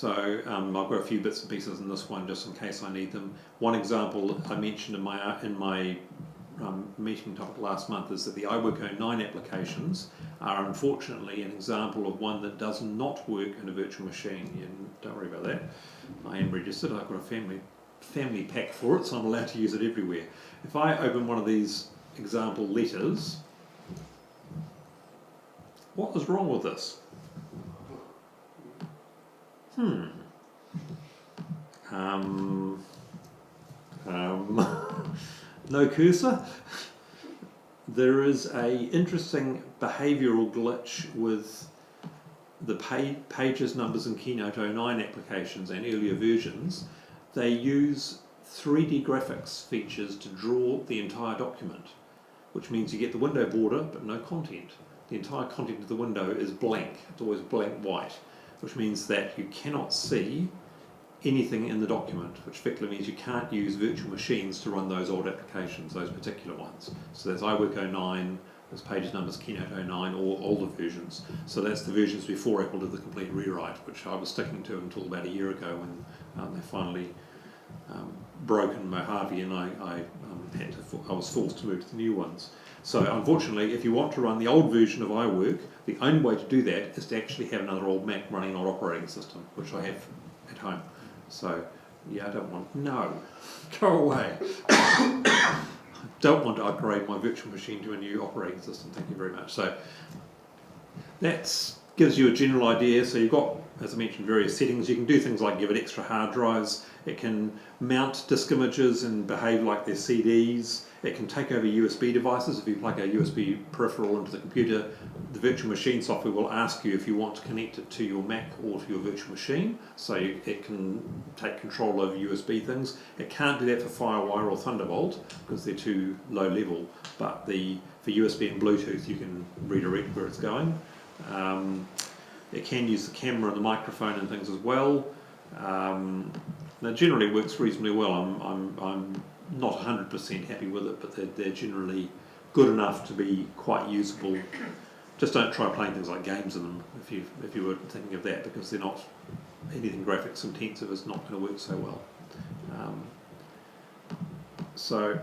So I've got a few bits and pieces in this one just in case I need them. One example I mentioned in my meeting topic last month is that the iWork09 applications are unfortunately an example of one that does not work in a virtual machine. Don't worry about that. I am registered. I've got a family pack for it, so I'm allowed to use it everywhere. If I open one of these example letters, what is wrong with this? No cursor. There is a interesting behavioural glitch with the pages, numbers and Keynote 09 applications and earlier versions. They use 3D graphics features to draw the entire document, which means you get the window border but no content. The entire content of the window is blank. It's always blank white, which means that you cannot see anything in the document, which effectively means you can't use virtual machines to run those old applications, those particular ones. So there's iWork09, there's pages, numbers, Keynote 09, or older versions. So that's the versions before Apple did the complete rewrite, which I was sticking to until about a year ago when they finally broke in Mojave, and I was forced to move to the new ones. So unfortunately, if you want to run the old version of iWork, the only way to do that is to actually have another old Mac running an old operating system, which I have at home. So, yeah, I don't want... No, go away. I don't want to upgrade my virtual machine to a new operating system, thank you very much. So, that gives you a general idea. So you've got, as I mentioned, various settings. You can do things like give it extra hard drives. It can mount disk images and behave like they're CDs. It can take over USB devices. If you plug a USB peripheral into the computer, the virtual machine software will ask you if you want to connect it to your Mac or to your virtual machine. So it can take control over USB things. It can't do that for FireWire or Thunderbolt because they're too low level. But for USB and Bluetooth, you can redirect where it's going. It can use the camera and the microphone and things as well. Now generally it works reasonably well. I'm not 100% happy with it, but they're generally good enough to be quite usable. Just don't try playing things like games in them if you were thinking of that, because they're not anything graphics intensive. Is not going to work so well. So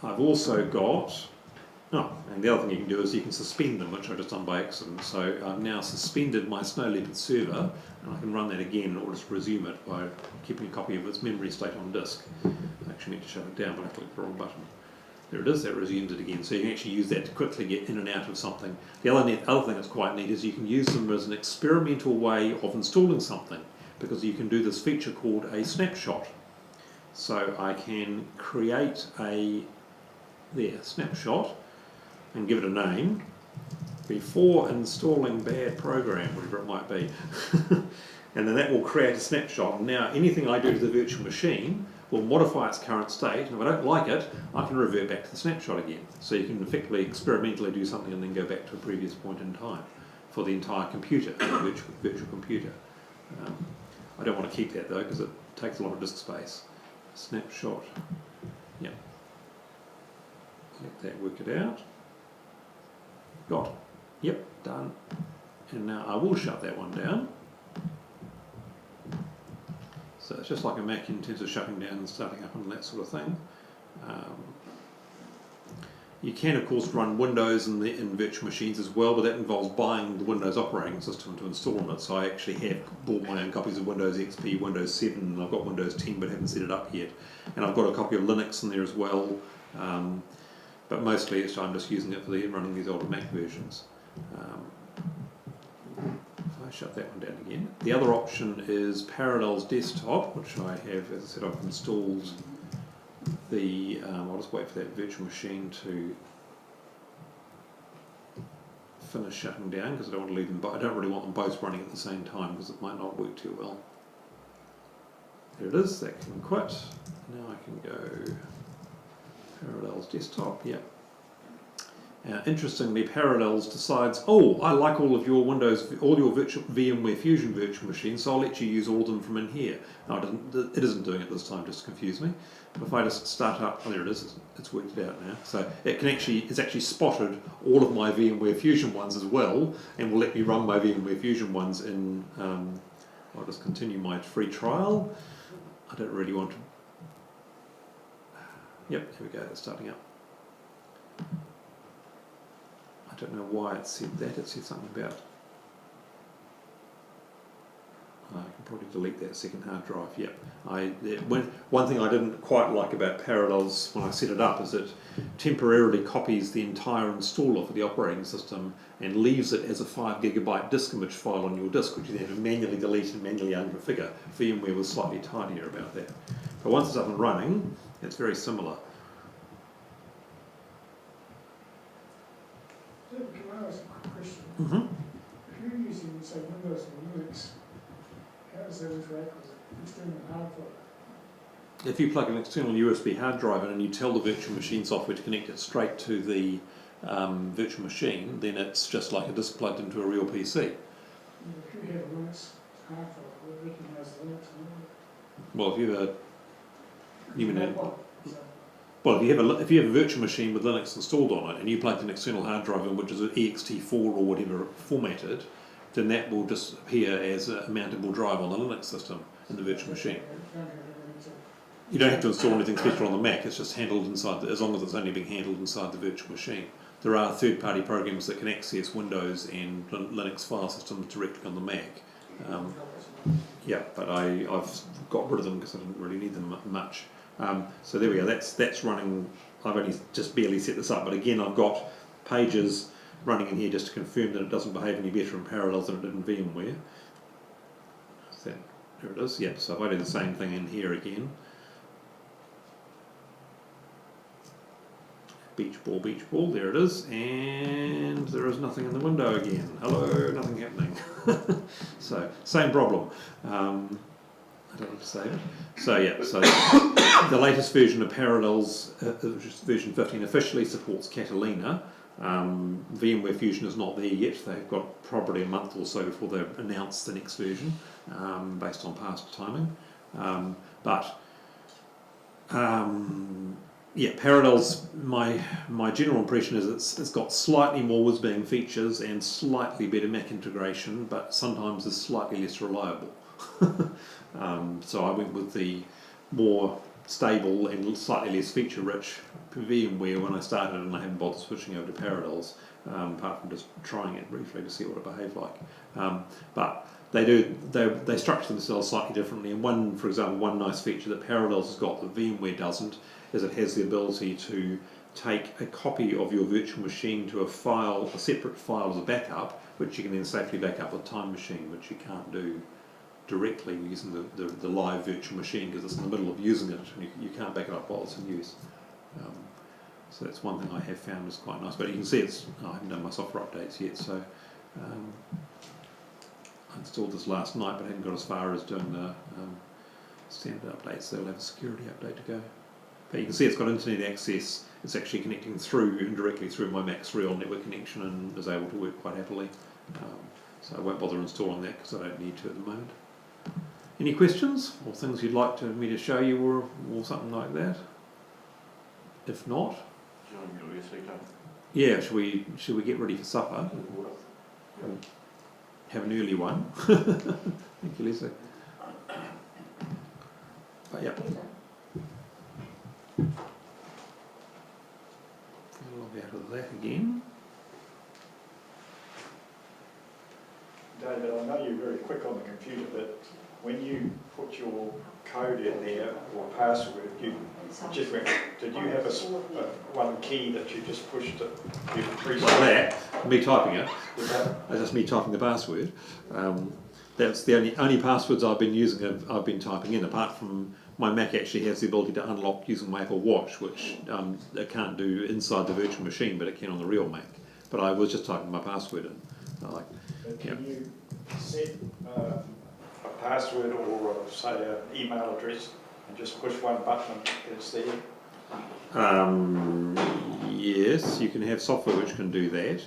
I've also got. Oh, and the other thing you can do is you can suspend them, which I've just done by accident. So I've now suspended my Snow Leopard server, and I can run that again or just resume it by keeping a copy of its memory state on disk. I actually meant to shut it down, but I clicked the wrong button. There it is, that resumes it again. So you can actually use that to quickly get in and out of something. The other thing that's quite neat is you can use them as an experimental way of installing something, because you can do this feature called a snapshot. So I can create a snapshot and give it a name before installing bad program, whatever it might be. And then that will create a snapshot. Now anything I do to the virtual machine will modify its current state, and if I don't like it, I can revert back to the snapshot again. So you can effectively experimentally do something and then go back to a previous point in time for the entire computer, the virtual computer. I don't want to keep that though, because it takes a lot of disk space. Snapshot, yeah. Let that work it out. Got it. Yep, done. And now I will shut that one down. So it's just like a Mac in terms of shutting down and starting up and that sort of thing. You can of course run Windows in virtual machines as well, but that involves buying the Windows operating system to install it. So I actually have bought my own copies of Windows XP, Windows 7, and I've got Windows 10 but haven't set it up yet. And I've got a copy of Linux in there as well. But mostly I'm just using it for running these older Mac versions. If I shut that one down again. The other option is Parallels Desktop, which I have, as I said, I've installed I'll just wait for that virtual machine to finish shutting down, because I don't want to leave them, but I don't really want them both running at the same time because it might not work too well. There it is, that can quit. Now I can go Parallels Desktop, yeah. Interestingly, Parallels decides, oh, I like all of your VMware Fusion virtual machines, so I'll let you use all of them from in here. No, it isn't doing it this time, just to confuse me. If I just start up, oh, there it is, it's worked it out now. So it's actually spotted all of my VMware Fusion ones as well, and will let me run my VMware Fusion ones in, I'll just continue my free trial. I don't really want to, yep, here we go, it's starting up. I don't know why it said that. It said something about. I can probably delete that second hard drive. Yep. One thing I didn't quite like about Parallels when I set it up is it temporarily copies the entire installer for the operating system and leaves it as a 5 GB disk image file on your disk, which you then have to manually delete and manually unconfigure. VMware was slightly tidier about that. But once it's up and running, it's very similar. Can I ask a quick question? Mm-hmm. If you're using, say, Windows or Linux, how does that interact with external hard drive? If you plug an external USB hard drive in and you tell the virtual machine software to connect it straight to the virtual machine, then it's just like a disk plugged into a real PC. If you have a Linux hard drive, will it recognise Linux and all Well, if you have a, you mean a, that? well, if you have a virtual machine with Linux installed on it and you plug an external hard drive in, which is an ext4 or whatever formatted, then that will just appear as a mountable drive on the Linux system in the virtual machine. You don't have to install anything special on the Mac. It's just handled inside, as long as it's only being handled inside the virtual machine. There are third-party programs that can access Windows and Linux file systems directly on the Mac. Yeah, but I've got rid of them because I didn't really need them much. So there we go, that's running. I've only just barely set this up, but again I've got pages running in here just to confirm that it doesn't behave any better in Parallels than it did in VMware. There it is, yep, so if I do the same thing in here again. Beach ball, there it is, and there is nothing in the window again. Hello, nothing happening. So, same problem. I don't want to save it. So yeah, so the latest version of Parallels, version 15, officially supports Catalina. VMware Fusion is not there yet. They've got probably a month or so before they announce the next version, based on past timing. Yeah, Parallels, my general impression is it's got slightly more whiz-bang features and slightly better Mac integration, but sometimes is slightly less reliable. So I went with the more stable and slightly less feature-rich VMware when I started, and I haven't bothered switching over to Parallels, apart from just trying it briefly to see what it behaved like. But they structure themselves slightly differently, and for example, one nice feature that Parallels has got that VMware doesn't is it has the ability to take a copy of your virtual machine to a separate file as a backup, which you can then safely back up with Time Machine, which you can't do directly using the live virtual machine because it's in the middle of using it and you can't back it up while it's in use. So that's one thing I have found is quite nice, but you can see I haven't done my software updates yet, so I installed this last night but hadn't got as far as doing the standard updates, so they'll have a security update to go. But you can see it's got internet access, it's actually connecting indirectly through my Mac's real network connection and is able to work quite happily. So I won't bother installing that because I don't need to at the moment. Any questions or things you'd like me to show you or something like that? If not, yeah, should we get ready for supper? Have an early one. Thank you, Lisa. But yeah. Log out of that again. David, I know you're very quick on the computer, but when you put your code in there or password, you just went. Did you have one key that you just pushed it? Like that, me typing it. That's just me typing the password. That's the only passwords I've been using. I've been typing in. Apart from my Mac actually has the ability to unlock using my Apple Watch, which it can't do inside the virtual machine, but it can on the real Mac. But I was just typing my password in. Can you set a password or say an email address and just push one button and it's there? Yes, you can have software which can do that.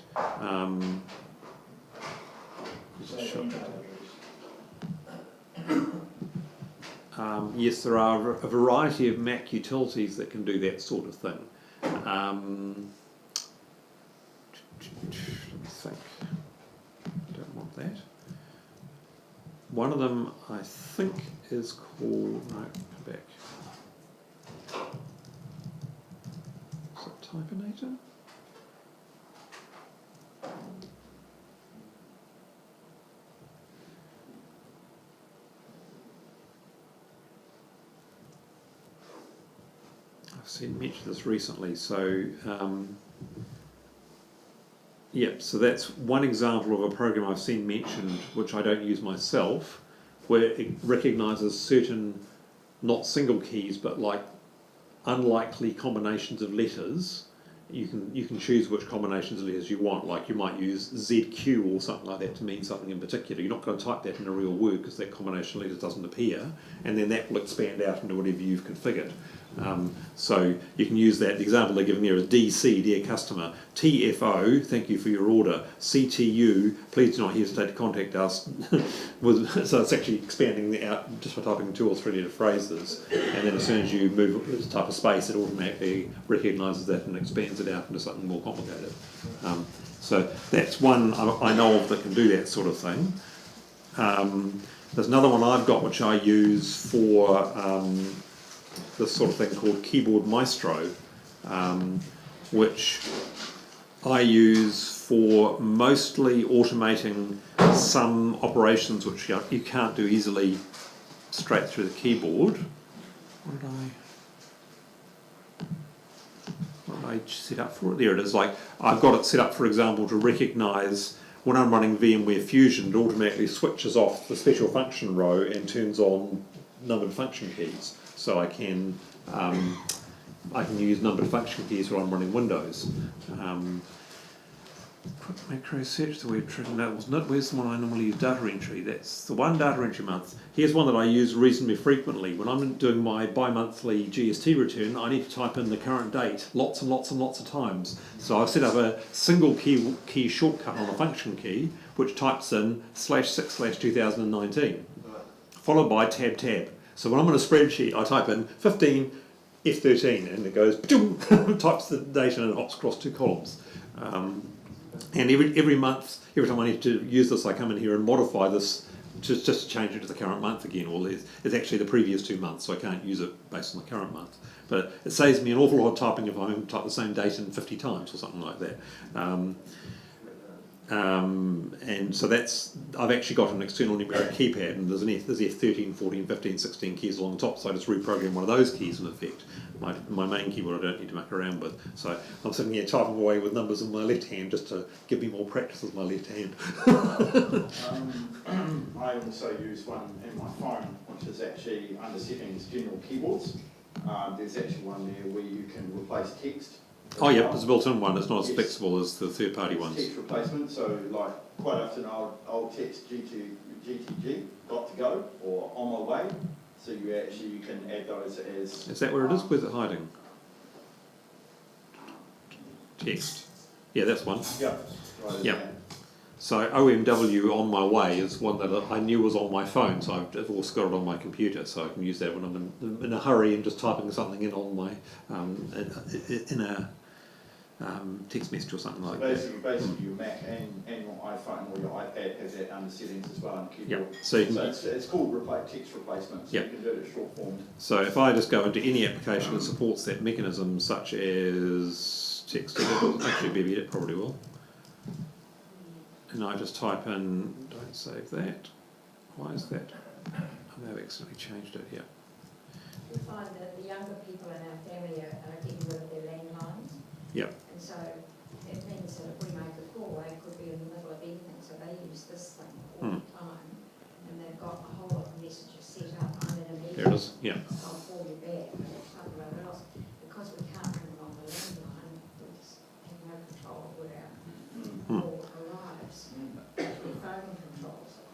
Yes, there are a variety of Mac utilities that can do that sort of thing. Let me think. Don't want that. One of them, I think, is called. No, come back. Is it Typinator? I've seen mention this recently, so yeah, so that's one example of a program I've seen mentioned, which I don't use myself, where it recognises certain, not single keys, but like unlikely combinations of letters. You can choose which combinations of letters you want. Like you might use ZQ or something like that to mean something in particular. You're not going to type that in a real word because that combination of letters doesn't appear, and then that will expand out into whatever you've configured. So you can use that. The example they're giving there is DC, dear customer, TFO, thank you for your order, CTU, please do not hesitate to contact us. So it's actually expanding out just by typing 2 or 3 letter phrases, and then as soon as you move type of space, it automatically recognises that and expands it out into something more complicated. So that's one I know of that can do that sort of thing. There's another one I've got which I use for this sort of thing called Keyboard Maestro, which I use for mostly automating some operations which you can't do easily straight through the keyboard. What did I set up for it? There it is. Like I've got it set up, for example, to recognise when I'm running VMware Fusion, it automatically switches off the special function row and turns on numbered function keys. So I can use numbered function keys while I'm running Windows. Quick macro search, the web trigger. No, it wasn't it. Where's the one I normally use? Data entry. That's the one data entry month. Here's one that I use reasonably frequently. When I'm doing my bi-monthly GST return, I need to type in the current date lots and lots and lots of times. So I've set up a single key shortcut on a function key, which types in /6/2019, followed by tab. So when I'm on a spreadsheet, I type in 15 F13 and it goes, types the data and it hops across 2 columns. And every month, every time I need to use this, I come in here and modify this just to change it to the current month again. Or it's actually the previous 2 months, so I can't use it based on the current month. But it saves me an awful lot of typing if I type the same date in 50 times or something like that. And so I've actually got an external numeric keypad, and there's F13, 14, 15, 16 keys along the top, so I just reprogram one of those keys in effect. My main keyboard I don't need to muck around with. So I'm sitting here typing away with numbers in my left hand just to give me more practice with my left hand. I also use one in my phone, which is actually under settings, general keyboards. There's actually one there where you can replace text. Oh yeah, there's a built-in one. It's not as flexible as the third-party ones. Text replacement, so like quite often I'll text GTG, got to go, or on my way. So you can add those as... Is that where it is? Where's it hiding? Text. Yeah, that's one. Yeah. Right. Yeah. So OMW on my way is one that I knew was on my phone, so I've also got it on my computer, so I can use that when I'm in a hurry and just typing something in on my in a text message or something like that. Basically your Mac and your iPhone or your iPad has that under settings as well on the keyboard. Yep. So it's called text replacement, so yep. You can do it short form. So if I just go into any application that supports that mechanism, such as text, actually it probably will. And I just type in, don't save that. Why is that? I may have accidentally changed it here. We find that the younger people in our family are getting rid of their landlines. Yep. And so it means that if we make a call, they could be in the middle of evening, so they use this thing all the time. And they've got a whole lot of messages set up. I'm in a meeting. There it is, yeah. I'll call you back, and type of whatever else. Because we can't ring them on the landline, we just have no control of where our call arrives. The phone controls it.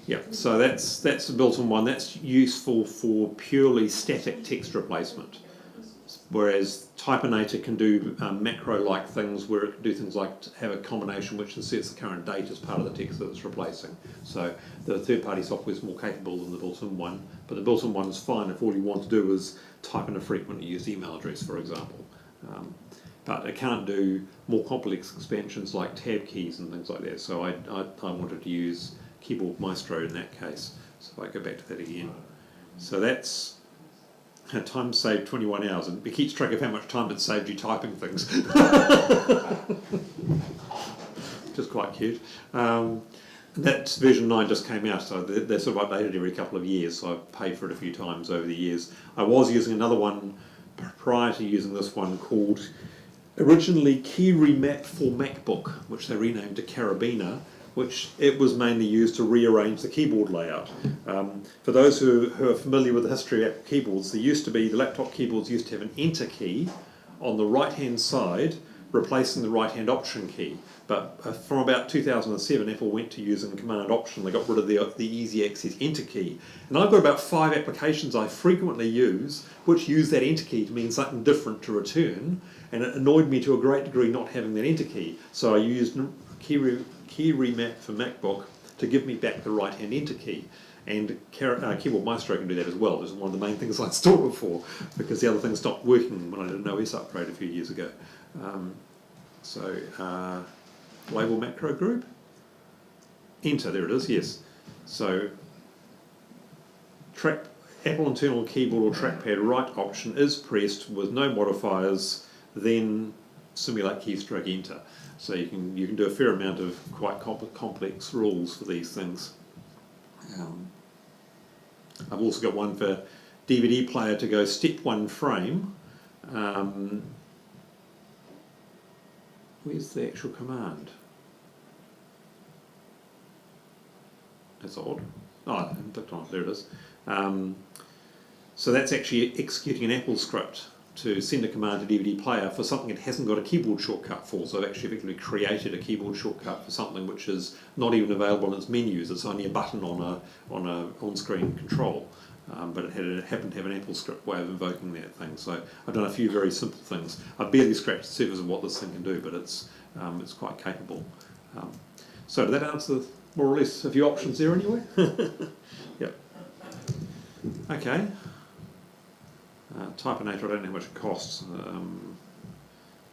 Yeah, so that's a built-in one. That's useful for purely static text replacement. whereas Typinator can do macro-like things where it can do things like have a combination which inserts the current date as part of the text that it's replacing. So the third-party software is more capable than the built-in one, but the built-in one is fine if all you want to do is type in a frequently used email address, for example. But it can't do more complex expansions like tab keys and things like that, so I wanted to use Keyboard Maestro in that case. So if I go back to that again. So that's time saved 21 hours, and it keeps track of how much time it saved you typing things. Which is quite cute. That version 9 just came out, so they're sort of updated every couple of years, so I've paid for it a few times over the years. I was using another one prior to using this one called originally Key Remap for MacBook, which they renamed to Carabiner, which it was mainly used to rearrange the keyboard layout. For those who are familiar with the history of keyboards, the laptop keyboards used to have an enter key on the right hand side replacing the right hand option key. But from about 2007, Apple went to using command option. They got rid of the easy access enter key. And I've got about 5 applications I frequently use which use that enter key to mean something different to return, and it annoyed me to a great degree not having that enter key. So I used Key Remap for MacBook to give me back the right hand enter key. And Keyboard Maestro can do that as well. This is one of the main things I installed it for, because the other thing stopped working when I did an OS upgrade a few years ago. Label macro group. Enter, there it is, yes. So Apple internal keyboard or trackpad right option is pressed with no modifiers, then simulate keystroke enter. So you can do a fair amount of quite complex rules for these things. I've also got one for DVD player to go step 1 frame. Where's the actual command? That's odd. Oh, I haven't clicked on it, there it is. So that's actually executing an Apple script to send a command to DVD player for something it hasn't got a keyboard shortcut for. So I've actually effectively created a keyboard shortcut for something which is not even available in its menus. It's only a button on a on-screen control. But it happened to have an Apple script way of invoking that thing. So I've done a few very simple things. I've barely scratched the surface of what this thing can do, but it's quite capable. So did that answer more or less a few options there anyway? Yep. Okay. Typinator, I don't know how much it costs.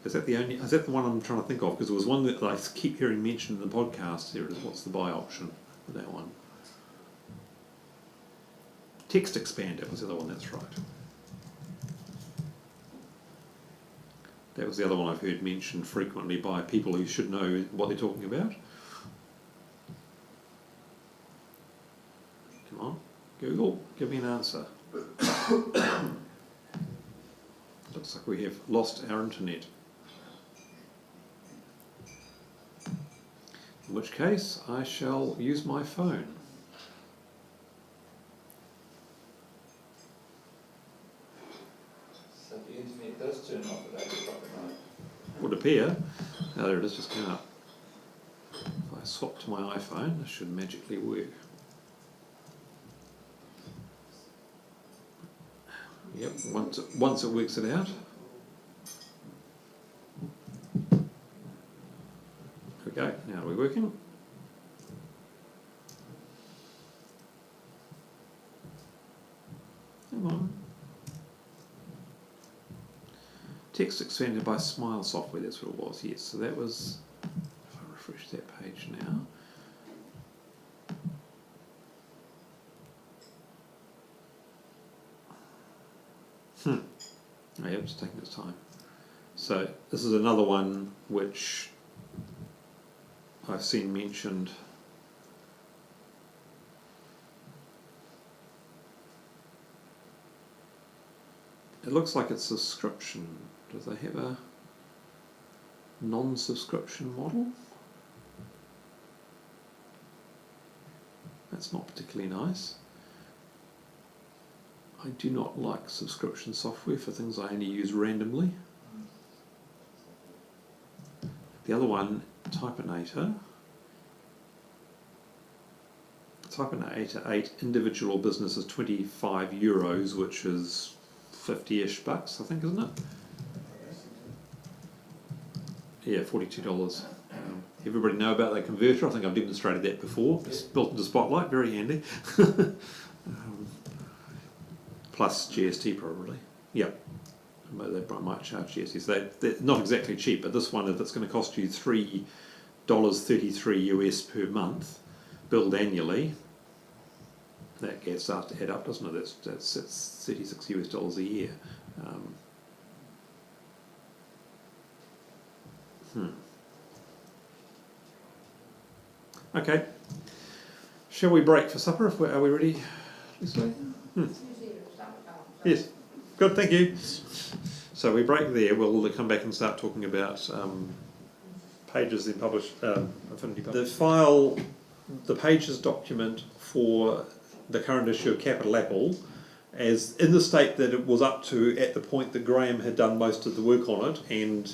Is that the one I'm trying to think of? Because there was one that I keep hearing mentioned in the podcast. Here it is. What's the buy option for that one? Text Expander was the other one, that's right. That was the other one I've heard mentioned frequently by people who should know what they're talking about. Come on, Google, give me an answer. Looks like we have lost our internet. In which case, I shall use my phone. So the internet does turn off at 8 o'clock at night. Would appear. Oh, there it is, just came up. If I swap to my iPhone, this should magically work. Yep, once it works it out. There we go, now are we working? Come on. Text expanded by Smile software, that's what it was, yes. So that was, if I refresh that page now. Oh, yeah, it's taking its time. So this is another one which I've seen mentioned. It looks like it's subscription. Do they have a non-subscription model? That's not particularly nice. I do not like subscription software for things I only use randomly. The other one, Typinator 8 individual business is €25, which is 50-ish bucks, I think, isn't it? Yeah, $42. Everybody know about that converter? I think I've demonstrated that before. It's built into Spotlight, very handy. Plus GST probably. Yep. They might charge GST. So they're not exactly cheap, but this one, if it's going to cost you $3.33 US per month, billed annually, that starts to add up, doesn't it? That's $36 US a year. Okay. Shall we break for supper? Are we ready, Leslie? Yes. Good, thank you. So we break there. We'll come back and start talking about pages in Affinity Publisher. The file, the pages document for the current issue of Capital Apple, as in the state that it was up to at the point that Graham had done most of the work on it and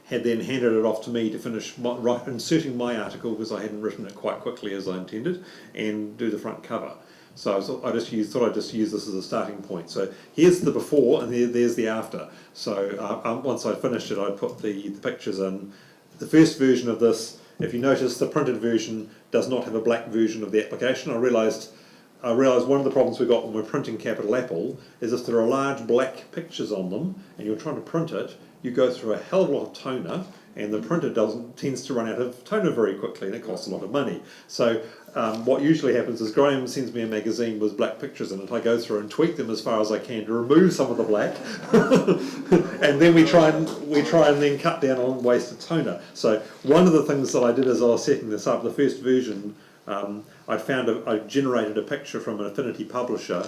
had then handed it off to me to finish inserting my article, because I hadn't written it quite quickly as I intended, and do the front cover. So I thought I'd just use this as a starting point. So here's the before, and there's the after. So once I finished it, I put the pictures in. The first version of this, if you notice, the printed version does not have a black version of the application. I realised one of the problems we got when we're printing Capital Apple is if there are large black pictures on them and you're trying to print it, you go through a hell of a lot of toner, and the printer tends to run out of toner very quickly, and it costs a lot of money. So what usually happens is Graham sends me a magazine with black pictures in it. I go through and tweak them as far as I can to remove some of the black, and then we try and then cut down on wasted toner. So one of the things that I did as I was setting this up, the first version, I generated a picture from an Affinity Publisher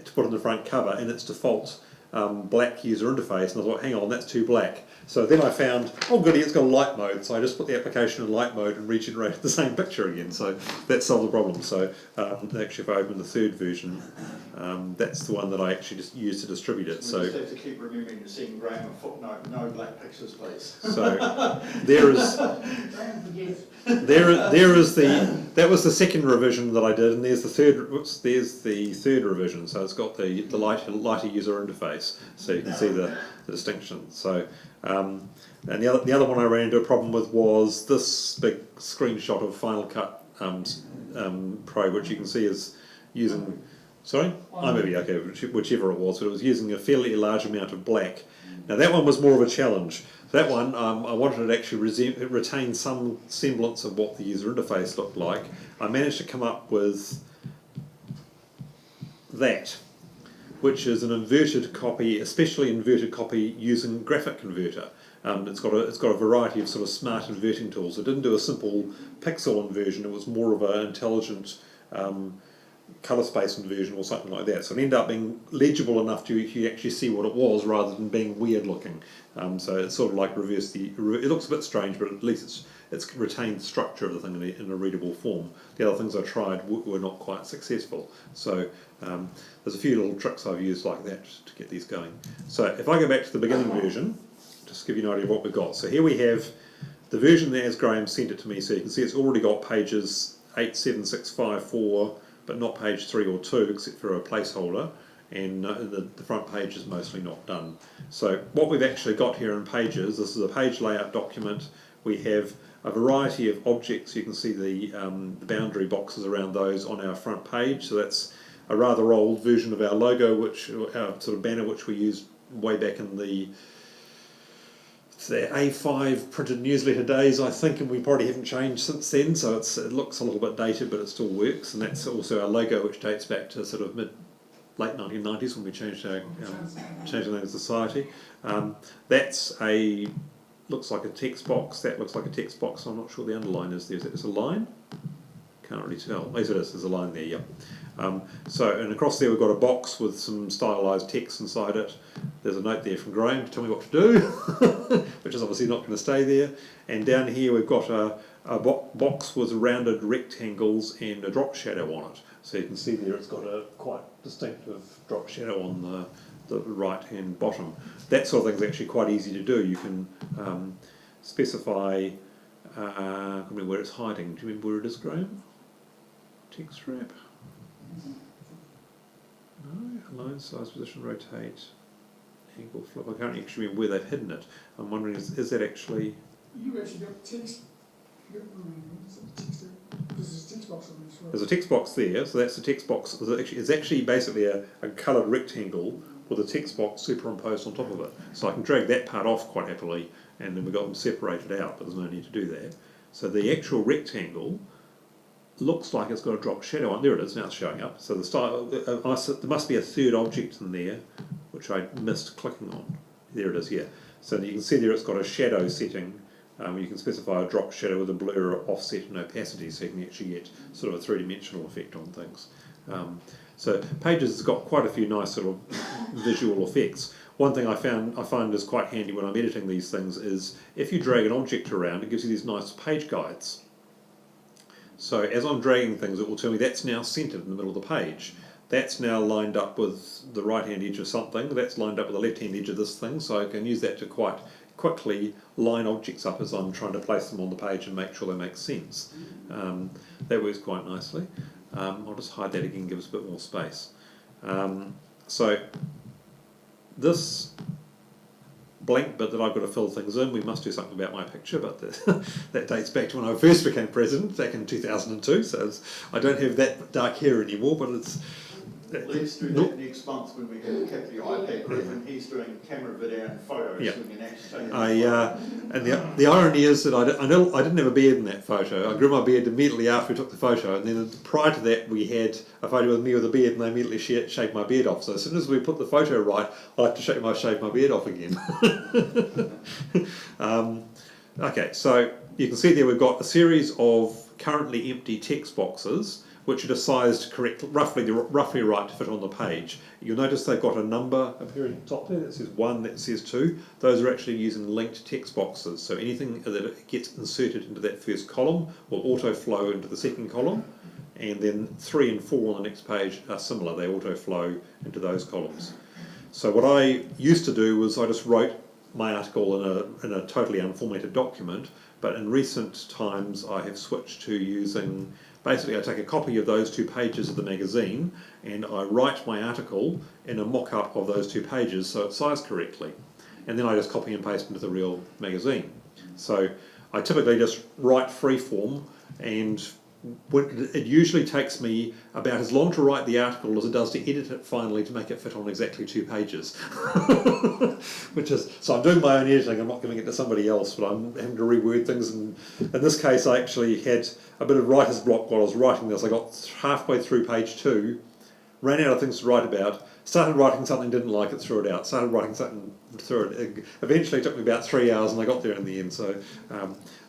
to put on the front cover in its default black user interface, and I thought, hang on, that's too black. So then I found, oh goody, it's got a light mode, so I just put the application in light mode and regenerated the same picture again, so that solved the problem. So actually if I open the third version, that's the one that I actually just used to distribute it. So we just have to keep remembering to send Graham a footnote, no black pictures please. So there is that was the second revision that I did, and there's the third revision. So it's got the lighter user interface, so you can see the distinction. So and the other one I ran into a problem with was this big screenshot of Final Cut Pro, which you can see is using iMovie, okay, whichever it was, but it was using a fairly large amount of black. Now that one was more of a challenge. That one, I wanted to actually retain some semblance of what the user interface looked like. I managed to come up with that, which is an inverted copy, especially inverted copy using Graphic Converter. It's got a variety of sort of smart inverting tools. It didn't do a simple pixel inversion. It was more of an intelligent colour space inversion or something like that. So it ended up being legible enough to you actually see what it was rather than being weird looking. So it's sort of like it looks a bit strange, but at least it's retained the structure of the thing in a readable form. The other things I tried were not quite successful. So there's a few little tricks I've used like that to get these going. So if I go back to the beginning version, just to give you an idea of what we've got. So here we have the version that as Graham sent it to me, so you can see it's already got pages 8, 7, 6, 5, 4, but not page 3 or 2 except for a placeholder, and the front page is mostly not done. So what we've actually got here in pages, this is a page layout document. We have a variety of objects. You can see the boundary boxes around those on our front page. So that's a rather old version of our logo, our sort of banner, which we used way back in the A5 printed newsletter days, I think, and we probably haven't changed since then, so it looks a little bit dated, but it still works. And that's also our logo, which dates back to sort of late 1990s when we changed the name of society. Looks like a text box. That looks like a text box. I'm not sure the underline is there. Is it a line? Can't really tell. Yes, it is. There's a line there. Yep. And across there we've got a box with some stylised text inside it. There's a note there from Graham to tell me what to do, which is obviously not going to stay there. And down here we've got a box with rounded rectangles and a drop shadow on it. So you can see there it's got a quite distinctive drop shadow on the right-hand bottom. That sort of thing is actually quite easy to do. You can specify where it's hiding. Do you remember where it is, Graham? Text wrap. No, align, size, position, rotate, angle, flip. I can't actually remember where they've hidden it. I'm wondering, is that actually... You actually got text, you got, text, this is a text box on this, right? There's a text box there, so that's the text box. It's actually basically a coloured rectangle with a text box superimposed on top of it. So I can drag that part off quite happily, and then we've got them separated out, but there's no need to do that. So the actual rectangle looks like it's got a drop shadow on. There it is, now it's showing up. So the style, there must be a third object in there, which I missed clicking on. There it is, yeah. So you can see there it's got a shadow setting. You can specify a drop shadow with a blur, offset and opacity, so you can actually get sort of a three-dimensional effect on things. So Pages has got quite a few nice sort of visual effects. One thing I find is quite handy when I'm editing these things is if you drag an object around, it gives you these nice page guides. So as I'm dragging things, it will tell me that's now centered in the middle of the page. That's now lined up with the right-hand edge of something. That's lined up with the left-hand edge of this thing. So I can use that to quite quickly line objects up as I'm trying to place them on the page and make sure they make sense. That works quite nicely. I'll just hide that again, give us a bit more space. So this blank bit that I've got to fill things in, we must do something about my picture, but that dates back to when I first became president, back in 2002, so I don't have that dark hair anymore, but it's... Let's do that next month when we have Kathy iPad Griff and he's doing camera, video and photos. Yeah. So we can actually And the irony is that I didn't have a beard in that photo. I grew my beard immediately after we took the photo, and then prior to that we had a photo with me with a beard, and I immediately shaved my beard off. So as soon as we put the photo right, I have to shave my beard off again. Okay, so you can see there we've got a series of currently empty text boxes, which are sized correctly, roughly right to fit on the page. You'll notice they've got a number appearing at the top there that says 1, that says 2. Those are actually using linked text boxes. So anything that gets inserted into that first column will auto-flow into the second column, and then 3 and 4 on the next page are similar. They auto-flow into those columns. So what I used to do was I just wrote my article in a totally unformatted document, but in recent times I have switched to using... Basically, I take a copy of those 2 pages of the magazine and I write my article in a mock-up of those 2 pages so it's sized correctly. And then I just copy and paste into the real magazine. So I typically just write freeform, and it usually takes me about as long to write the article as it does to edit it finally to make it fit on exactly 2 pages. So I'm doing my own editing, I'm not giving it to somebody else, but I'm having to reword things, and in this case I actually had a bit of writer's block while I was writing this. I got halfway through page 2, ran out of things to write about, started writing something, didn't like it, threw it out, started writing something, threw it. Eventually it took me about 3 hours and I got there in the end, so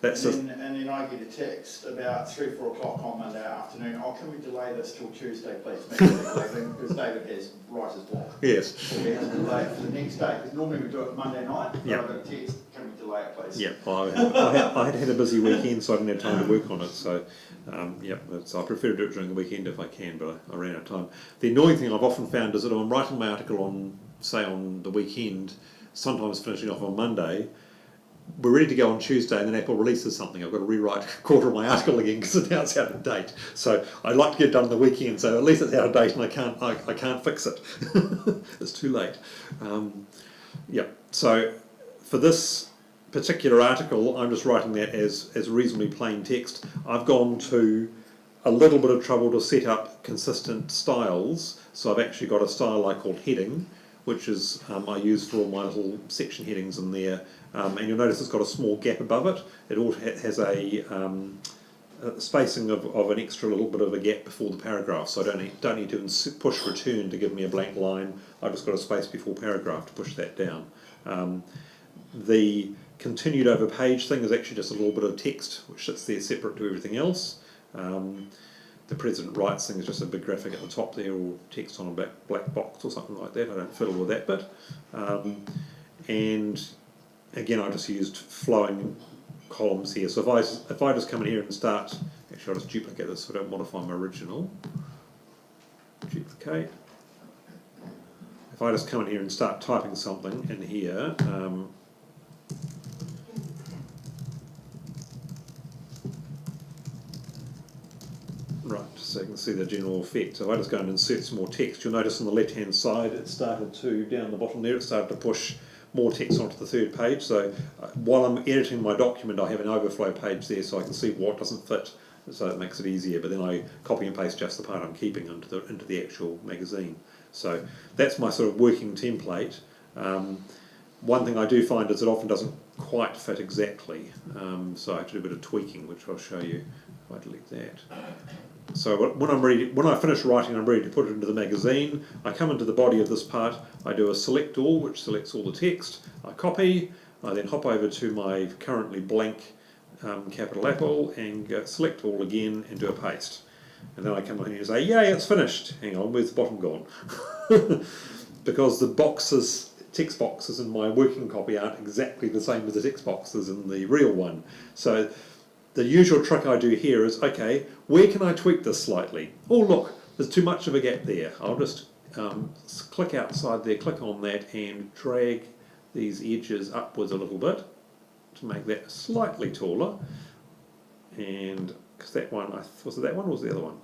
that's just... And then I get a text about 3 or 4 o'clock on Monday afternoon, oh, can we delay this till Tuesday, please? Because David has writer's block. Yes. So we have to delay it for the next day, because normally we do it Monday night, but Yeah. I got a text, can we delay it, please? Yeah, well, I had a busy weekend, so I didn't have time to work on it. So, so I prefer to do it during the weekend if I can, but I ran out of time. The annoying thing I've often found is that I'm writing my article on the weekend, sometimes finishing off on Monday. We're ready to go on Tuesday, and then Apple releases something. I've got to rewrite a quarter of my article again because now it's out of date. So I'd like to get it done on the weekend, so at least it's out of date and I can't fix it. It's too late. So for this particular article, I'm just writing that as reasonably plain text. I've gone to a little bit of trouble to set up consistent styles. So I've actually got a style I call heading, which is I use for all my little section headings in there. And you'll notice it's got a small gap above it. It also has a spacing of an extra little bit of a gap before the paragraph, so I don't need to push return to give me a blank line. I've just got a space before paragraph to push that down. The continued over page thing is actually just a little bit of text which sits there separate to everything else. The President Writes thing is just a big graphic at the top there, or text on a black box or something like that. I don't fiddle with that bit. And again, I just used flowing columns here. So if I just come in here and start, actually I'll just duplicate this so I don't modify my original. Duplicate. If I just come in here and start typing something in here, Right, so you can see the general effect. So if I just go and insert some more text, you'll notice on the left hand side it started to, down the bottom there, it started to push more text onto the third page. So while I'm editing my document, I have an overflow page there so I can see what doesn't fit, so it makes it easier, but then I copy and paste just the part I'm keeping into the actual magazine. So that's my sort of working template. One thing I do find is it often doesn't quite fit exactly, so I have to do a bit of tweaking, which I'll show you if I delete that. So when I finish writing, I'm ready to put it into the magazine. I come into the body of this part, I do a select all, which selects all the text. I copy, I then hop over to my currently blank capital Apple and go select all again and do a paste. And then I come in here and say, yay, it's finished. Hang on, where's the bottom gone? Because the boxes, text boxes in my working copy aren't exactly the same as the text boxes in the real one. So the usual trick I do here is, okay, where can I tweak this slightly? Oh look, there's too much of a gap there. I'll just click outside there, click on that and drag these edges upwards a little bit to make that slightly taller. And, because that one, was it that one or was it the other one?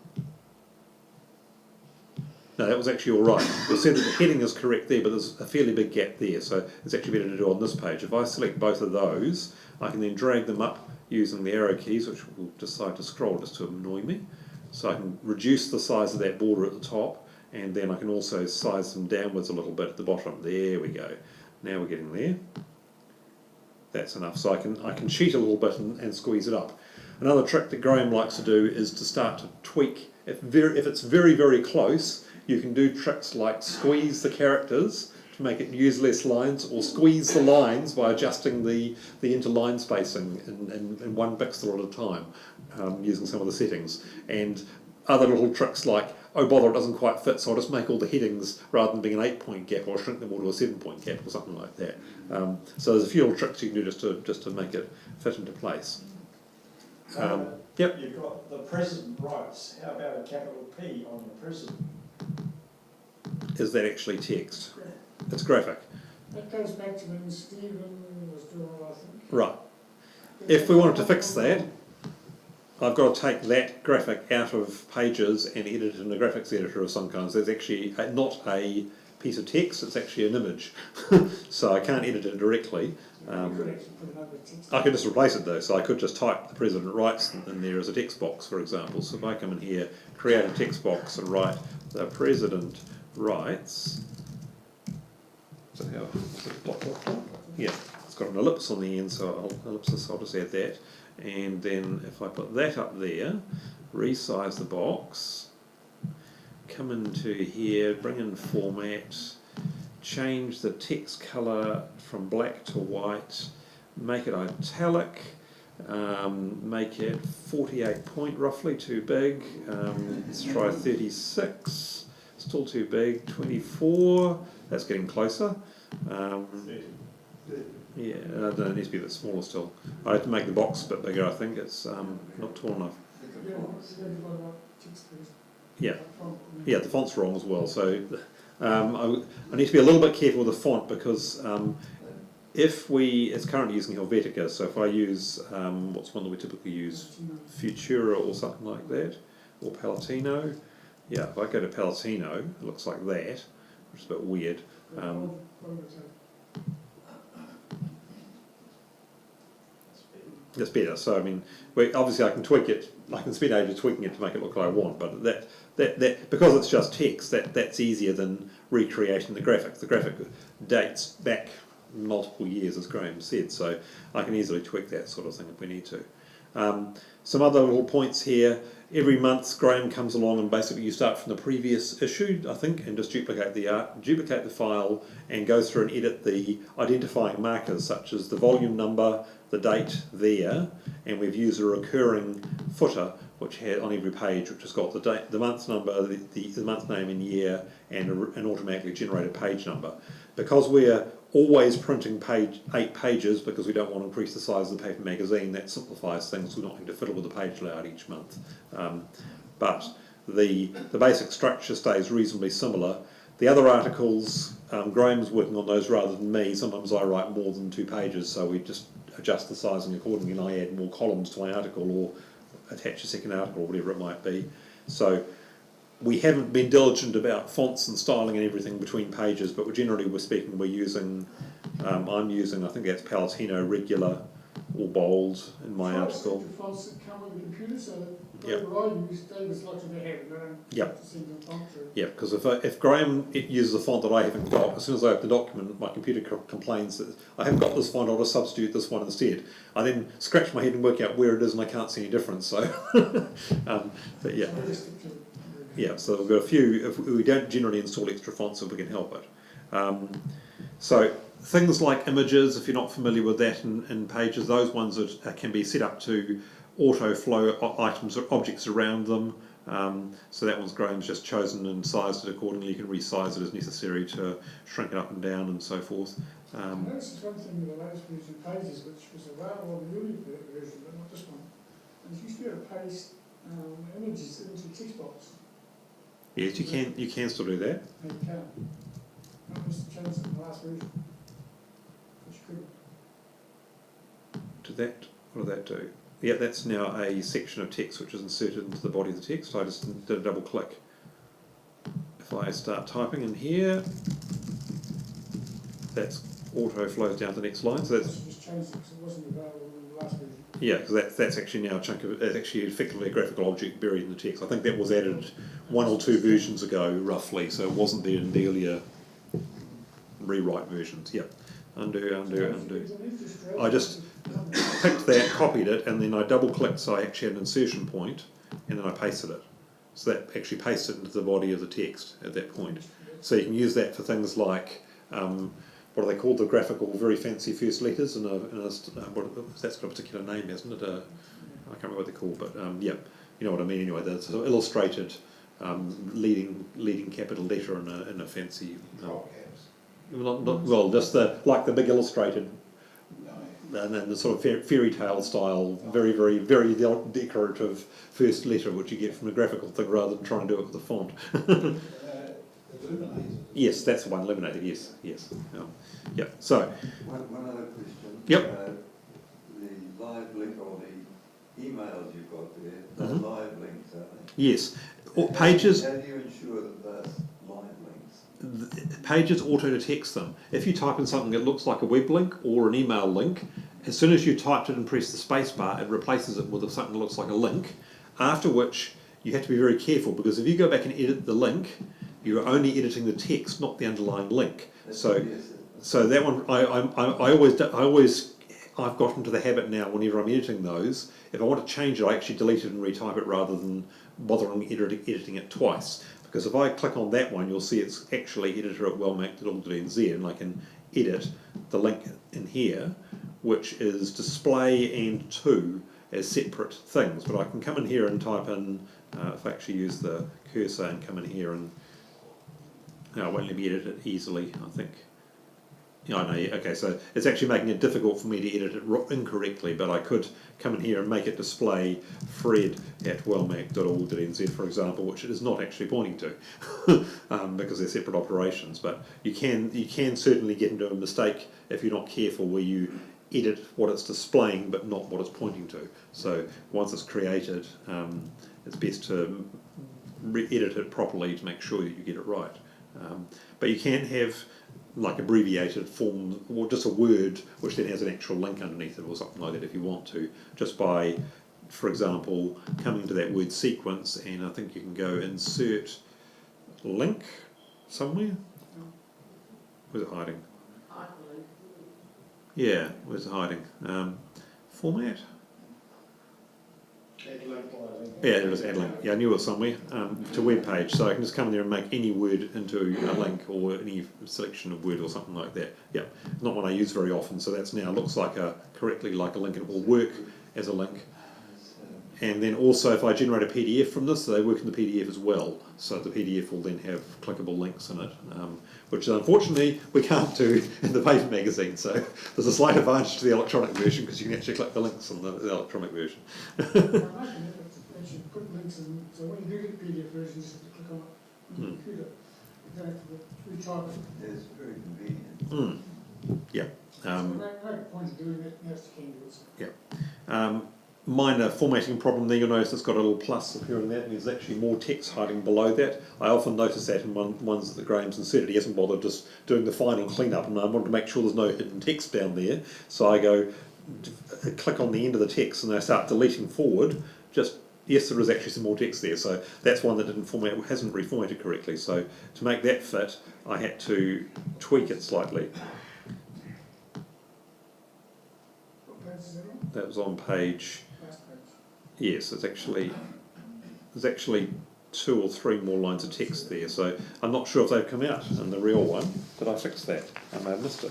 No, that was actually all right. You'll see that the heading is correct there, but there's a fairly big gap there, so it's actually better to do on this page. If I select both of those, I can then drag them up using the arrow keys, which will decide to scroll just to annoy me. So I can reduce the size of that border at the top, and then I can also size them downwards a little bit at the bottom. There we go. Now we're getting there. That's enough. So I can cheat a little bit and squeeze it up. Another trick that Graham likes to do is to start to tweak. If it's very, very close, you can do tricks like squeeze the characters to make it use less lines, or squeeze the lines by adjusting the interline spacing in one pixel at a time, using some of the settings. And other little tricks like, oh bother, it doesn't quite fit, so I'll just make all the headings, rather than being an 8-point gap, I'll shrink them all to a 7-point gap or something like that. So there's a few little tricks you can do just to make it fit into place. Yep. You've got the present rights. How about a capital P on the present? Is that actually text? It's graphic. That goes back to when Stephen was doing all, I think. Right. If we wanted to fix that, I've got to take that graphic out of Pages and edit it in a graphics editor of some kind. So it's actually not a piece of text, it's actually an image. So I can't edit it directly. You could actually put another text. I could just replace it though, so I could just type the President writes in there as a text box, for example. So if I come in here, create a text box and write the President writes. So how? Yeah, it's got an ellipse on the end, so I'll just add that. And then if I put that up there, resize the box, come into here, bring in format, change the text colour from black to white, make it italic, make it 48 point, roughly too big, let's try 36, still too big, 24, that's getting closer. Yeah, it needs to be a bit smaller still. I have to make the box a bit bigger, I think. It's not tall enough. Yeah, yeah, the font's wrong as well. So I need to be a little bit careful with the font because it's currently using Helvetica, so if I use, what's one that we typically use? Futura or something like that, or Palatino. Yeah, if I go to Palatino, it looks like that, which is a bit weird. That's better. So I mean, obviously I can tweak it. I can spend ages tweaking it to make it look like I want. But that because it's just text, that's easier than recreating the graphics. The graphic dates back multiple years, as Graham said. So I can easily tweak that sort of thing if we need to. Some other little points here. Every month Graham comes along and basically you start from the previous issue, I think, and just duplicate the file and go through and edit the identifying markers such as the volume number, the date there, and we've used a recurring footer which had on every page which has got the date, the month number, the month name and year, and an automatically generated page number. Because we're always printing 8 pages because we don't want to increase the size of the paper magazine, that simplifies things. We're not having to fiddle with the page layout each month. But the basic structure stays reasonably similar. The other articles, Graham's working on those rather than me. Sometimes I write more than 2 pages, so we just adjust the sizing accordingly and I add more columns to my article or attach a second article or whatever it might be. So we haven't been diligent about fonts and styling and everything between pages, but we're speaking, we're using, I'm using, I think that's Palatino regular or bold in my article. Try fonts that come with the computer, so that Yep. whatever I use, David's lucky to have, and I don't Yep. have to send them font through. Yeah, because if Graham uses a font that I haven't got, as soon as I open the document, my computer complains that I haven't got this font, I'll just substitute this one instead. I then scratch my head and work out where it is, and I can't see any difference. So, but yeah. So I just stick to it. Yeah, so we've got a few, if we don't generally install extra fonts if we can help it. So things like images, if you're not familiar with that in Pages, those ones can be set up to auto flow items or objects around them. So that one's Graham's just chosen and sized it accordingly. You can resize it as necessary to shrink it up and down and so forth. I noticed one thing with the latest version of Pages, which was available on the early version, but not this one, is you used to be able to paste images into text box. Yes, you can still do that. And you can't. That was changed in the last version, which you couldn't. What did that do? Yeah, that's now a section of text which is inserted into the body of the text. I just did a double click. If I start typing in here, that's auto flows down to the next line. So that's Just changed it because it wasn't available in the last version. yeah, because that's actually now a chunk of it's actually effectively a graphical object buried in the text. I think that was added 1 or 2 versions ago, roughly. So it wasn't there in the earlier rewrite versions. Yep. Undo. I just picked that, copied it, and then I double clicked so I actually had an insertion point, and then I pasted it. So that actually pasted it into the body of the text at that point. So you can use that for things like, what are they called, the graphical, very fancy first letters, that's got a particular name, hasn't it? I can't remember what they're called, but yeah, you know what I mean anyway, the sort of illustrated leading capital letter in a fancy... well, just like the big illustrated, and then the sort of fairy tale style, very decorative first letter, which you get from a graphical thing rather than trying to do it with a font. Yes, that's the one, illuminated. Yes. Yeah. So. One other question. Yep. The live link or the emails you've got there, they're live links, aren't they? Yes. Pages. How do you ensure that they're live links? Pages auto-detects them. If you type in something that looks like a web link or an email link, as soon as you typed it and press the space bar, it replaces it with something that looks like a link, after which you have to be very careful, because if you go back and edit the link, you're only editing the text, not the underlying link. So that one, I've got into the habit now, whenever I'm editing those, if I want to change it, I actually delete it and retype it rather than bothering editing it twice. Because if I click on that one, you'll see it's actually editor at WelMac.org.nz, and I can edit the link in here, which is display and to as separate things. But I can come in here and type in, if I actually use the cursor and come in here and, no, it won't let me edit it easily, I think. Yeah, I know, okay, so it's actually making it difficult for me to edit it incorrectly, but I could come in here and make it display Fred at wellmac.org.nz, for example, which it is not actually pointing to, because they're separate operations. But you can certainly get into a mistake if you're not careful, where you edit what it's displaying but not what it's pointing to. So once it's created, it's best to edit it properly to make sure that you get it right. But you can have like abbreviated form, or just a word which then has an actual link underneath it or something like that if you want to, just by, for example, coming to that word sequence, and I think you can go insert link somewhere. Where's it hiding? Yeah, where's it hiding? Format? Yeah, there is add link. Yeah, I knew it was somewhere. To web page, so I can just come there and make any word into a link or any selection of word or something like that. Yeah, not one I use very often, so that's now looks like correctly like a link. It will work as a link. And then also, if I generate a PDF from this, they work in the PDF as well. So the PDF will then have clickable links in it, which unfortunately we can't do in the paper magazine. So there's a slight advantage to the electronic version, because you can actually click the links on the electronic version. I like an effort to actually put links in, so when you do get the PDF version, you just have to click on it on the computer. You don't have to retype it. It's very convenient. Yeah. So no point in doing that unless you can do it. Yeah. minor formatting problem there. You'll notice it's got a little plus appearing there, and there's actually more text hiding below that. I often notice that in ones that Graham's inserted. He hasn't bothered just doing the final cleanup, and I want to make sure there's no hidden text down there. So I go, click on the end of the text, and I start deleting forward. Yes, there is actually some more text there, so that's one that hasn't reformatted correctly. So to make that fit, I had to tweak it slightly. What page is that on? That was on page. Last page. Yes, there's actually 2 or 3 more lines of text there. So I'm not sure if they've come out in the real one. Did I fix that? I may have missed it.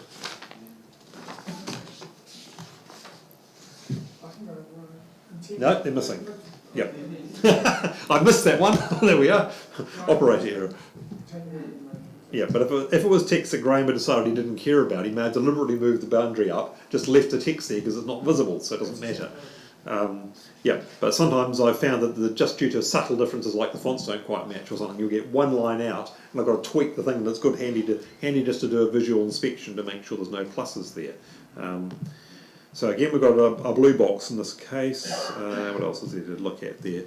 I think I No, they're missing. Yep. I missed that one. There we are. Operator error. Yeah, but if it was text that Graham had decided he didn't care about, he may have deliberately moved the boundary up, just left the text there because it's not visible, so it doesn't matter. Yeah, but sometimes I've found that just due to subtle differences like the fonts don't quite match or something, you'll get one line out, and I've got to tweak the thing, and it's good handy just to do a visual inspection to make sure there's no pluses there. So again, we've got a blue box in this case. What else is there to look at there?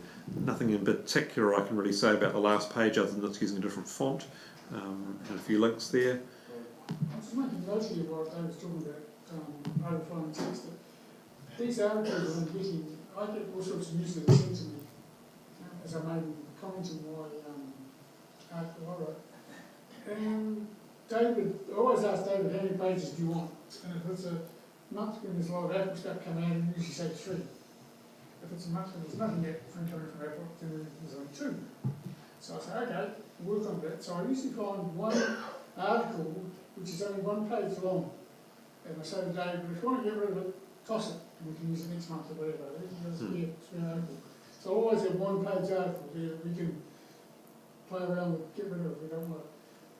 Nothing in particular I can really say about the last page other than it's using a different font. And a few links there. I'm just making note here what Dave was talking about, overflowing text. These articles I'm getting, I get all sorts of news that are sent to me, as I made a comment in my article I wrote. And David, I always ask David, how many pages do you want? And if it's a month when there's a lot of Apple stuff coming out, I usually say 3. If it's a month when there's nothing yet coming from Apple, then there's only 2. So I say, okay, work on that. So I usually find one article which is only 1 page long. And I say to Dave, if you want to get rid of it, toss it, and we can use it next month or whatever. It's been an article. So I always have 1 page article there that we can play around with, get rid of if we don't want it.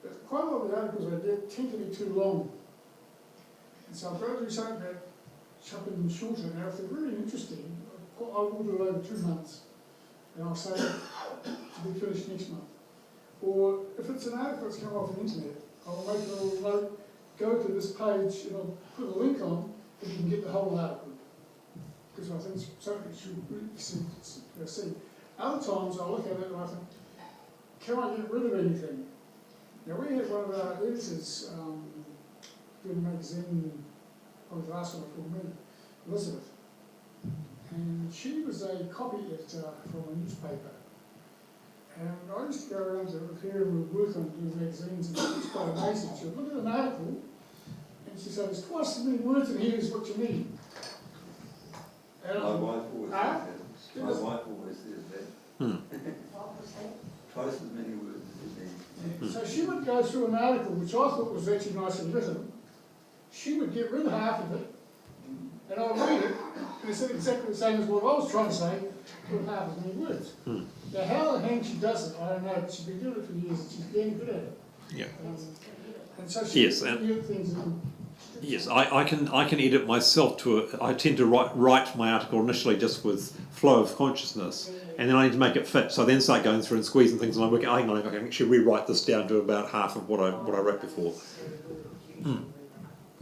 But quite a lot of the articles I get tend to be too long. And so I've got to do something about chopping them shorter. Now, if they're really interesting, I will do it over 2 months. And I'll say to be finished next month. Or if it's an article that's come off the internet, I'll make a little note, go to this page, and I'll put a link on, and you can get the whole article. Because I think it's something you should really see. Other times I'll look at it and I think, can I get rid of anything? Now we had one of our editors doing a magazine, probably the last one called me, Elizabeth. And she was a copy editor from a newspaper. And I used to go around with her and we'd work on doing magazines, and it was quite amazing. She would look at an article and she said, there's twice as many words in here as what you need. And My wife always says that. My wife always says that. Twice as many words as you need. So she would go through an article which I thought was actually nicely written. She would get rid of half of it, and I'll read it, and it said exactly the same as what I was trying to say, with half as many words. Now, how the hell she does it, I don't know, but she's been doing it for years, and she's getting good at it. Yeah. And so she Yes, can do things in. Yes, I can edit myself I tend to write my article initially just with flow of consciousness, and then I need to make it fit. So I then start going through and squeezing things, and I can actually rewrite this down to about half of what I wrote before.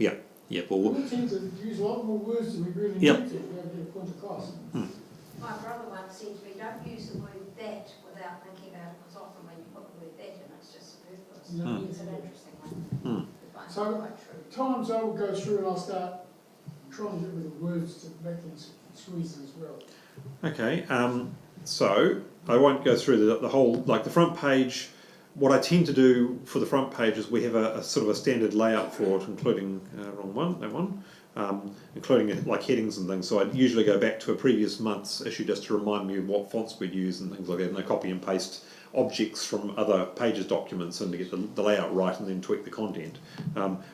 Yeah, yeah. Well, We tend to use a lot more words than we really need Yep. to get a point across. My brother once said to me, don't use the word that without thinking about it, because often when you put the word that in, it's just superfluous. It's an interesting one. It's So- quite true. Times I will go through and I'll start trying to get rid of words to make things squeezing as well. okay. So I won't go through the whole, like the front page. What I tend to do for the front page is we have a sort of a standard layout for it, including including like headings and things. So I usually go back to a previous month's issue just to remind me of what fonts we'd use and things like that. And I copy and paste objects from other pages documents and to get the layout right, and then tweak the content.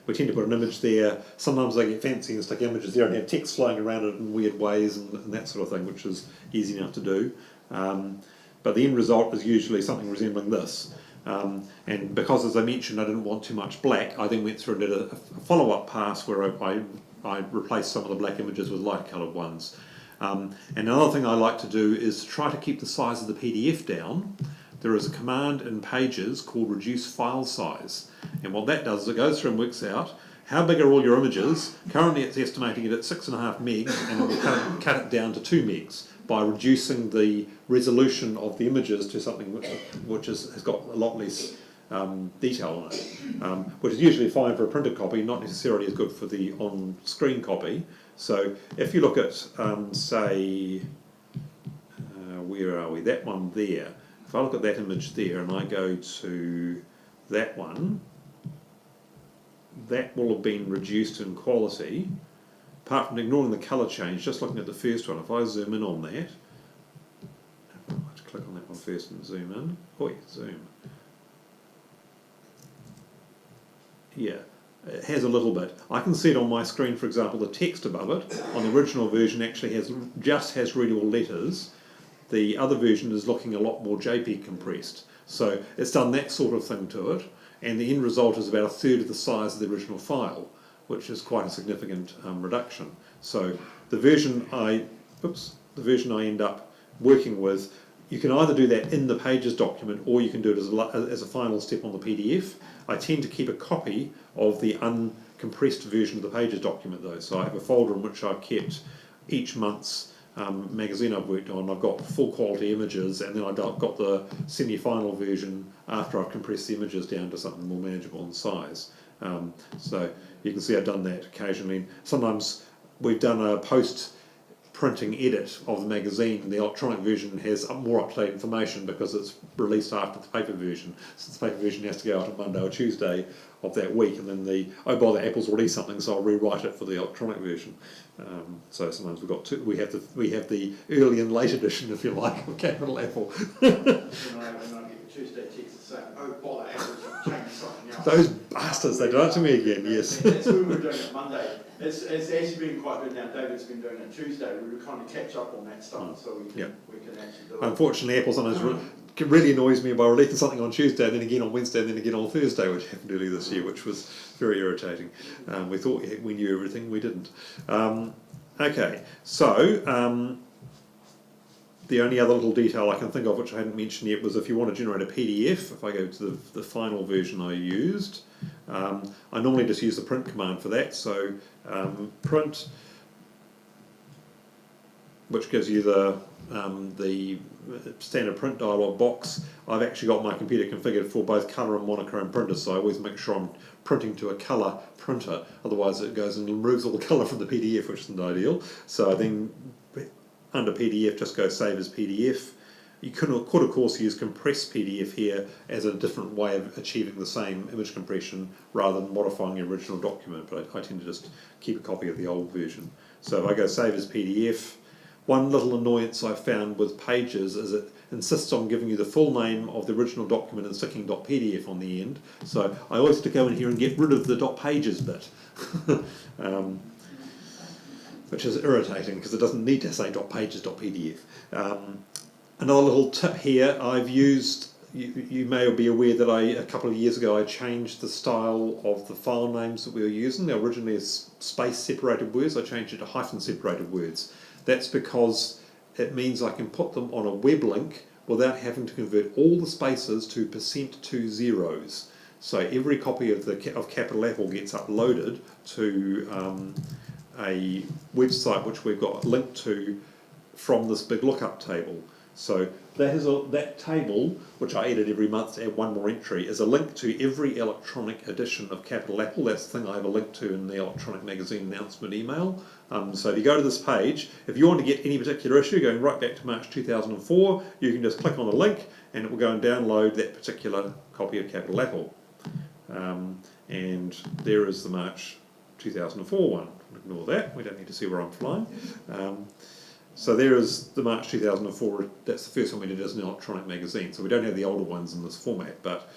We tend to put an image there. Sometimes I get fancy and stick images there and have text flying around it in weird ways and that sort of thing, which is easy enough to do. But the end result is usually something resembling this. And because, as I mentioned, I didn't want too much black, I then went through and did a follow-up pass where I replaced some of the black images with light coloured ones. And another thing I like to do is to try to keep the size of the PDF down. There is a command in Pages called reduce file size, and what that does is it goes through and works out how big are all your images? Currently it's estimating it at 6.5 megs, and it will cut it down to 2 megs by reducing the resolution of the images to something which has got a lot less detail in it, which is usually fine for a printed copy, not necessarily as good for the on-screen copy. So if you look at, say, where are we? That one there. If I look at that image there and I go to that one, that will have been reduced in quality. Apart from ignoring the colour change, just looking at the first one, if I zoom in on that, I'll have to click on that one first and zoom in. Oh yeah, zoom. Yeah, it has a little bit. I can see it on my screen, for example, the text above it on the original version actually has readable letters. The other version is looking a lot more JPEG compressed. So it's done that sort of thing to it, and the end result is about 1/3 of the size of the original file, which is quite a significant reduction. So the version I end up working with, you can either do that in the Pages document, or you can do it as a final step on the PDF. I tend to keep a copy of the uncompressed version of the Pages document though, so I have a folder in which I've kept each month's magazine I've worked on. I've got full quality images, and then I've got the semi-final version after I've compressed the images down to something more manageable in size. So you can see I've done that occasionally. Sometimes we've done a post-printing edit of the magazine. The electronic version has more up-to-date information because it's released after the paper version. Since the paper version has to go out on Monday or Tuesday of that week, and then Apple's released something, so I'll rewrite it for the electronic version. So sometimes we have the early and late edition, if you like, of Capital Apple. And I get the Tuesday text saying, oh bother, Apple's changed something else. Those bastards, they do it to me again, yes. That's when we were doing it Monday. It's actually been quite good now. David's been doing it Tuesday. We were kind of catch up on that stuff, so we can actually do it. Unfortunately, Apple sometimes really annoys me by releasing something on Tuesday, and then again on Wednesday, and then again on Thursday, which happened earlier this year, which was very irritating. We thought we knew everything, we didn't. Okay, so the only other little detail I can think of which I hadn't mentioned yet was if you want to generate a PDF, if I go to the final version I used, I normally just use the print command for that, so print, which gives you the standard print dialog box. I've actually got my computer configured for both colour and monochrome printers, so I always make sure I'm printing to a colour printer, otherwise it goes and removes all the colour from the PDF, which isn't ideal. So then under PDF just go save as PDF. You could of course use compressed PDF here as a different way of achieving the same image compression rather than modifying the original document, but I tend to just keep a copy of the old version. So if I go save as PDF, one little annoyance I've found with Pages is it insists on giving you the full name of the original document and sticking .pdf on the end. So I always have to go in here and get rid of the .pages bit, which is irritating because it doesn't need to say .pages.pdf. Another little tip here I've used, you may be aware that a couple of years ago I changed the style of the file names that we were using. They were originally as space separated words, I changed it to hyphen separated words. That's because it means I can put them on a web link without having to convert all the spaces to % to zeros. So every copy of Capital Apple gets uploaded to a website which we've got linked to from this big lookup table. So that table, which I edit every month to add one more entry, is a link to every electronic edition of Capital Apple. That's the thing I have a link to in the electronic magazine announcement email. So if you go to this page, if you want to get any particular issue going right back to March 2004, you can just click on the link and it will go and download that particular copy of Capital Apple. And there is the March 2004 one. Ignore that, we don't need to see where I'm flying. So there is the March 2004, that's the first one we did as an electronic magazine. So we don't have the older ones in this format, but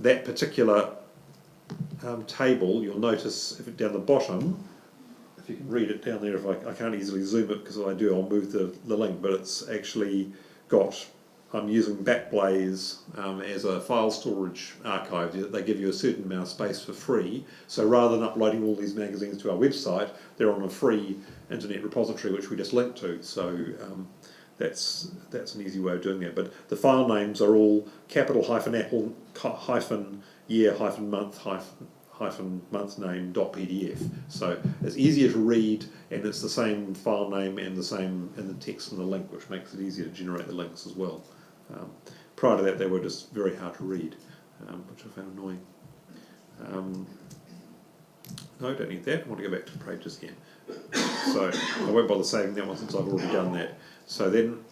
that particular table, you'll notice if down the bottom, if you can read it down there, if I can't easily zoom it because if I do I'll move the link, but it's actually got, I'm using Backblaze as a file storage archive. They give you a certain amount of space for free, so rather than uploading all these magazines to our website, they're on a free internet repository which we just link to, so that's an easy way of doing that. But the file names are all capital -Apple -year -month month-name.pdf. So it's easier to read, and it's the same file name and the same in the text and the link, which makes it easier to generate the links as well. Prior to that, they were just very hard to read, which I found annoying. No, I don't need that. I want to go back to pages here. So I won't bother saving that one since I've already done that. So then,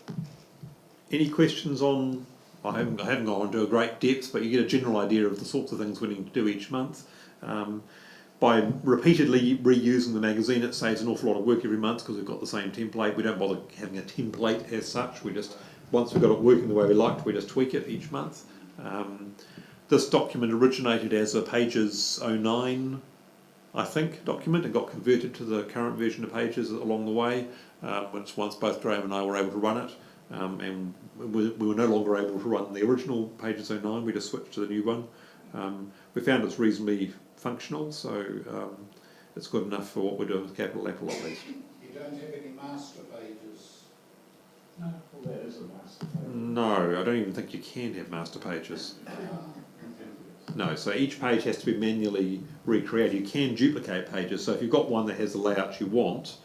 any questions on? I haven't gone into a great depth, but you get a general idea of the sorts of things we need to do each month. By repeatedly reusing the magazine, it saves an awful lot of work every month because we've got the same template. We don't bother having a template as such. We just, once we've got it working the way we liked, we just tweak it each month. This document originated as a Pages 09, I think, document, and got converted to the current version of Pages along the way, once both Graham and I were able to run it. And we were no longer able to run the original Pages 09, we just switched to the new one. We found it's reasonably functional, so it's good enough for what we're doing with Capital Apple at least. You don't have any master pages? No. Well, that is a master page. No, I don't even think you can have master pages. No, so each page has to be manually recreated. You can duplicate pages, so if you've got one that has the layout you want,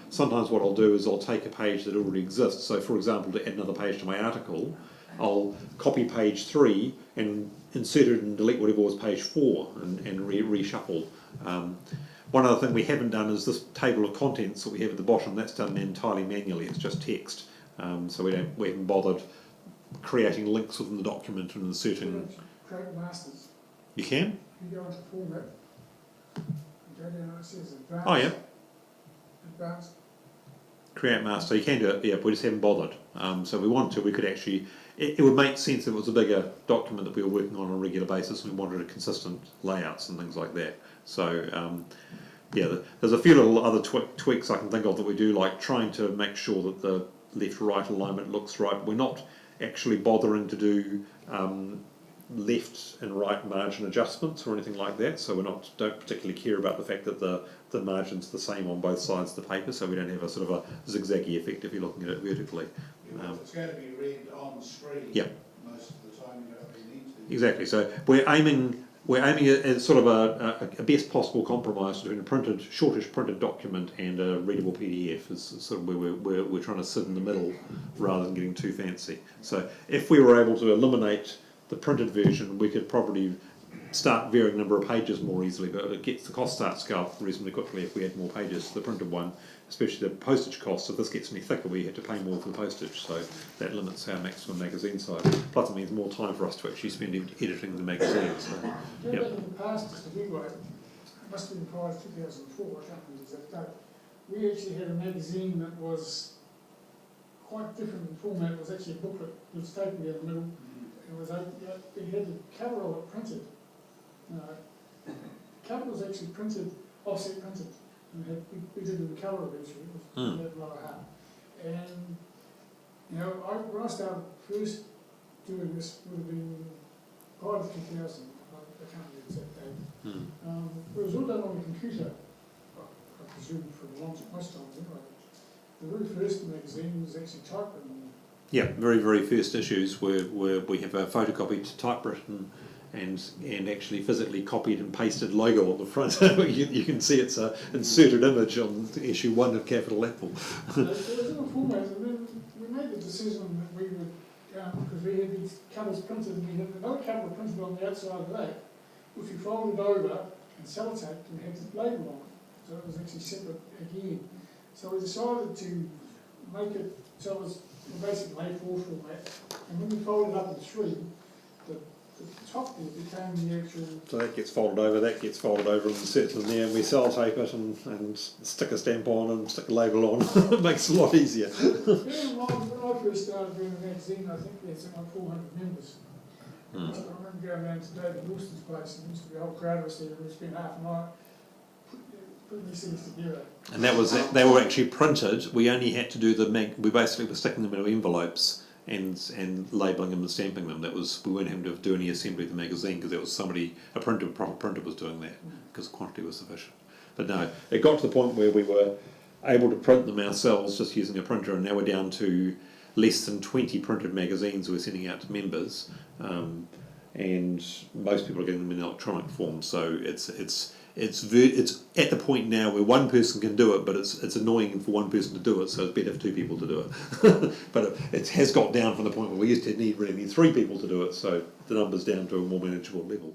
sometimes what I'll do is I'll take a page that already exists. So for example, to add another page to my article, I'll copy page 3 and insert it and delete whatever was page 4 and reshuffle. One other thing we haven't done is this table of contents that we have at the bottom. That's done entirely manually. It's just text, so we haven't bothered creating links within the document and inserting. Create masters. You can? You go into format, you go down and it says advanced. Oh yeah. Advanced. Create master. You can do it. Yeah, we just haven't bothered. So if we wanted to, we could actually. It would make sense if it was a bigger document that we were working on a regular basis and we wanted a consistent layouts and things like that. So yeah, there's a few little other tweaks I can think of that we do, like trying to make sure that the left-right alignment looks right. We're not actually bothering to do left and right margin adjustments or anything like that, so don't particularly care about the fact that the margin's the same on both sides of the paper, so we don't have a sort of a zigzaggy effect if you're looking at it vertically. It's going to be read on screen. Yeah. Most of the time you don't really need to. Exactly. So we're aiming at sort of a best possible compromise between a shortish printed document and a readable PDF. Is sort of where we're trying to sit in the middle rather than getting too fancy. So if we were able to eliminate the printed version, we could probably start varying number of pages more easily, but the cost starts to go up reasonably quickly if we add more pages to the printed one, especially the postage costs. If this gets any thicker, we have to pay more for the postage, so that limits our maximum magazine size. Plus it means more time for us to actually spend editing the magazine. So, In the past, just a big way, it must have been prior to 2004, I can't remember the exact date, we actually had a magazine that was quite different in format. It was actually a booklet, it was stapled down the middle. It had the cover of it printed. The cover was actually printed, offset printed. And we did the cover eventually, it was that lower half. And, when I started first doing this, would have been prior to 2000, I can't remember the exact date. It was all done on the computer, I presume for most times anyway. The very first magazine was actually typewritten. yeah, very, very first issues where we have a photocopied typewritten and actually physically copied and pasted logo on the front. you can see it's a inserted image on issue 1 of Capital Apple. So it was in a format, and then we made the decision that we would, because we had these covers printed, and we had another cover printed on the outside of that, which we folded over and sellotaped and had the label on it. So it was actually separate again. So we decided to make it so it was basically A4 format, and when we folded up in 3, the top there became the actual. So that gets folded over, and inserted in there, and we sellotape it and stick a stamp on and stick a label on. It makes it a lot easier. When I first started doing the magazine, I think we had something like 400 members. I remember going down to David Wilson's place, and there used to be a whole crowd of us there, and we spent half a night putting these things together. And that was it. They were actually printed. We only had to do we basically were sticking them into envelopes and labelling them and stamping them. We weren't having to do any assembly of the magazine because there was a proper printer was doing that because the quantity was sufficient. But no, it got to the point where we were able to print them ourselves just using a printer, and now we're down to less than 20 printed magazines we're sending out to members. and most people are getting them in electronic form. So it's at the point now where one person can do it, but it's annoying for one person to do it. So it's better for two people to do it. But it has got down from the point where we used to really need 3 people to do it. So the number's down to a more manageable level.